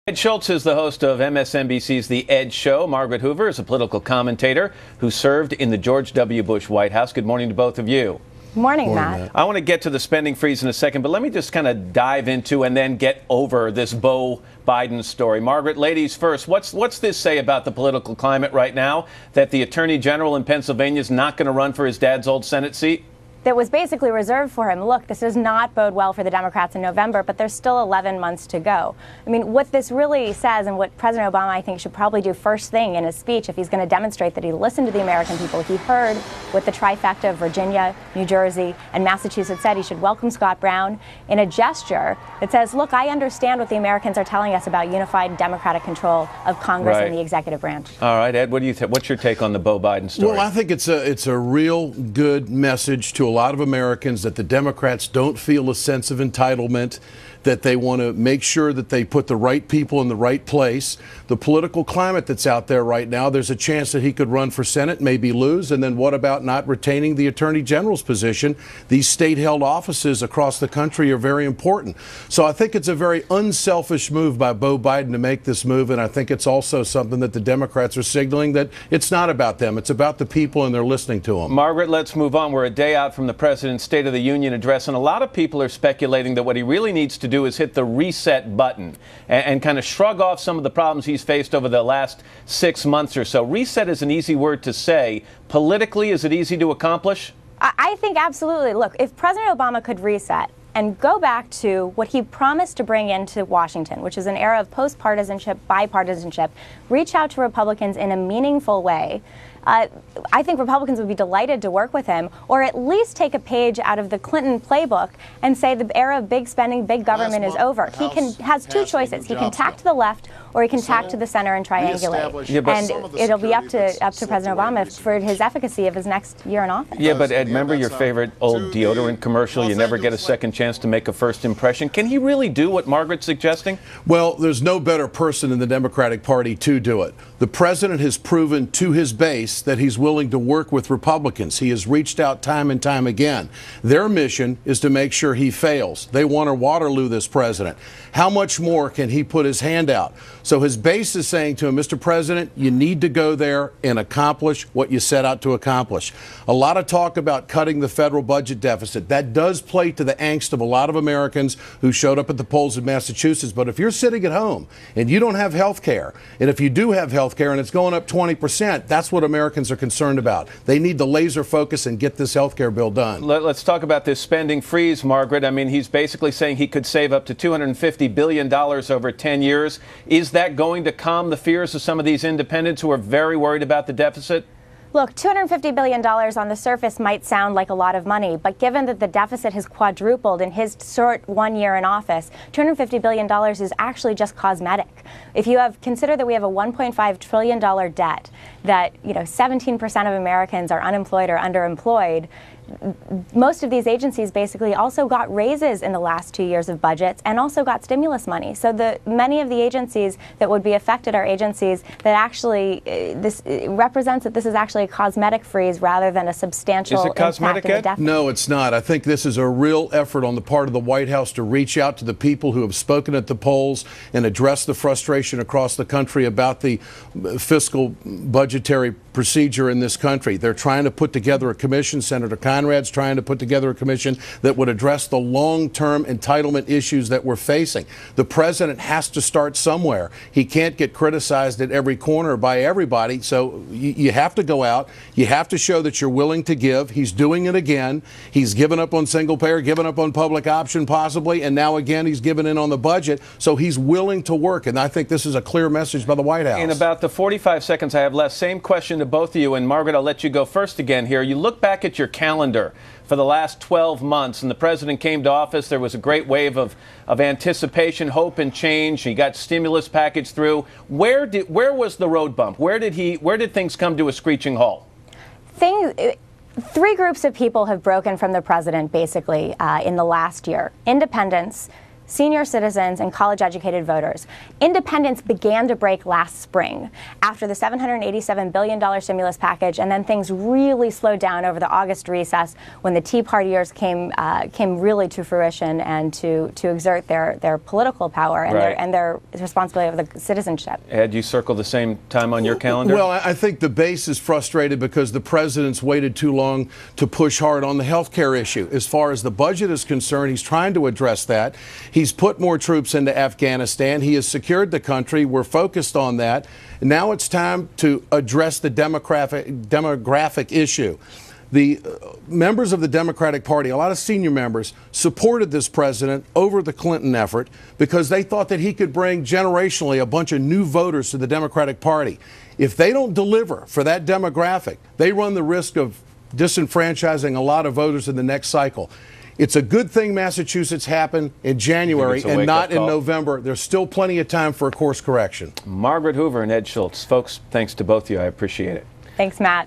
Ed Schultz is the host of MSNBC's The Ed Show. Margaret Hoover is a political commentator who served in the George W. Bush White House. Good morning to both of you. Morning, Matt. I want to get to the spending freeze in a second, but let me just kind of dive into and then get over this Beau Biden story. Margaret, ladies first, what's this say about the political climate right now, that the Attorney General in Pennsylvania is not going to run for his dad's old Senate seat? That was basically reserved for him. Look, this does not bode well for the Democrats in November, but there's still 11 months to go. I mean, what this really says, and what President Obama, I think, should probably do first thing in his speech, if he's going to demonstrate that he listened to the American people, he heard what the trifecta of Virginia, New Jersey, and Massachusetts said. He should welcome Scott Brown in a gesture that says, look, I understand what the Americans are telling us about unified Democratic control of Congress and the executive branch. All right, Ed, what do you think? What's your take on the Beau Biden story? Well, I think it's a real good message to a lot of Americans that the Democrats don't feel a sense of entitlement, that they want to make sure that they put the right people in the right place. The political climate that's out there right now, there's a chance that he could run for Senate, maybe lose, and then what about not retaining the Attorney General's position? These state-held offices across the country are very important. So I think it's a very unselfish move by Beau Biden to make this move, and I think it's also something that the Democrats are signaling that it's not about them, it's about the people, and they're listening to them. Margaret, let's move on. We're a day out from the President's State of the Union address, and a lot of people are speculating that what he really needs to do is hit the reset button and kind of shrug off some of the problems he's faced over the last 6 months or so. Reset is an easy word to say. Politically, is it easy to accomplish? I think absolutely. Look, if President Obama could reset and go back to what he promised to bring into Washington, which is an era of post-partisanship, bipartisanship, reach out to Republicans in a meaningful way, I think Republicans would be delighted to work with him, or at least take a page out of the Clinton playbook and say the era of big spending, big government is over. He has two choices. He can tack to the left, or he can tack to the center and triangulate. And it'll be up to President Obama for his efficacy of his next year in office. Yeah, but Ed, remember your favorite old deodorant commercial? You never get a second chance to make a first impression. Can he really do what Margaret's suggesting? Well, there's no better person in the Democratic Party to do it. The president has proven to his base that he's willing to work with Republicans. He has reached out time and time again. Their mission is to make sure he fails. They want to Waterloo this president. How much more can he put his hand out? So his base is saying to him, Mr. President, you need to go there and accomplish what you set out to accomplish. A lot of talk about cutting the federal budget deficit. That does play to the angst of a lot of Americans who showed up at the polls in Massachusetts. But if you're sitting at home and you don't have health care, and if you do have health care and it's going up 20%, that's what Americans are concerned about. They need the laser focus and get this health care bill done. Let's talk about this spending freeze, Margaret. I mean, he's basically saying he could save up to $250 billion over 10 years. Is that going to calm the fears of some of these independents who are very worried about the deficit? Look, $250 billion on the surface might sound like a lot of money, but given that the deficit has quadrupled in his short 1 year in office, $250 billion is actually just cosmetic. If you consider that we have a $1.5 trillion debt, that 17% of Americans are unemployed or underemployed, most of these agencies basically also got raises in the last 2 years of budgets and also got stimulus money. So many of the agencies that would be affected are agencies that actually, this represents that this is actually a cosmetic freeze rather than a substantial impact in the deficit. No, it's not. I think this is a real effort on the part of the White House to reach out to the people who have spoken at the polls and address the frustration across the country about the fiscal budgetary procedure in this country. They're trying to put together a commission. Senator Conrad's trying to put together a commission that would address the long-term entitlement issues that we're facing. The president has to start somewhere. He can't get criticized at every corner by everybody, so you have to go out. You have to show that you're willing to give. He's doing it again. He's given up on single payer, given up on public option possibly, and now again he's given in on the budget, so he's willing to work, and I think this is a clear message by the White House. In about the 45 seconds I have left, same question to both of you, and Margaret, I'll let you go first again here. You look back at your calendar for the last 12 months, and the president came to office. There was a great wave of anticipation, hope, and change. He got stimulus package through. Where was the road bump? Where did things come to a screeching halt? Three groups of people have broken from the president basically in the last year: independents, senior citizens, and college-educated voters. Independents began to break last spring after the $787 billion stimulus package, and then things really slowed down over the August recess when the Tea Partiers came really to fruition and to exert their political power and their responsibility of the citizenship. Ed, you circle the same time on your calendar? Well, I think the base is frustrated because the president's waited too long to push hard on the health care issue. As far as the budget is concerned, he's trying to address that. He's put more troops into Afghanistan. He has secured the country. We're focused on that. Now it's time to address the demographic issue. The members of the Democratic Party, a lot of senior members, supported this president over the Clinton effort because they thought that he could bring generationally a bunch of new voters to the Democratic Party. If they don't deliver for that demographic, they run the risk of disenfranchising a lot of voters in the next cycle. It's a good thing Massachusetts happened in January and not in November. There's still plenty of time for a course correction. Margaret Hoover and Ed Schultz. Folks, thanks to both of you. I appreciate it. Thanks, Matt.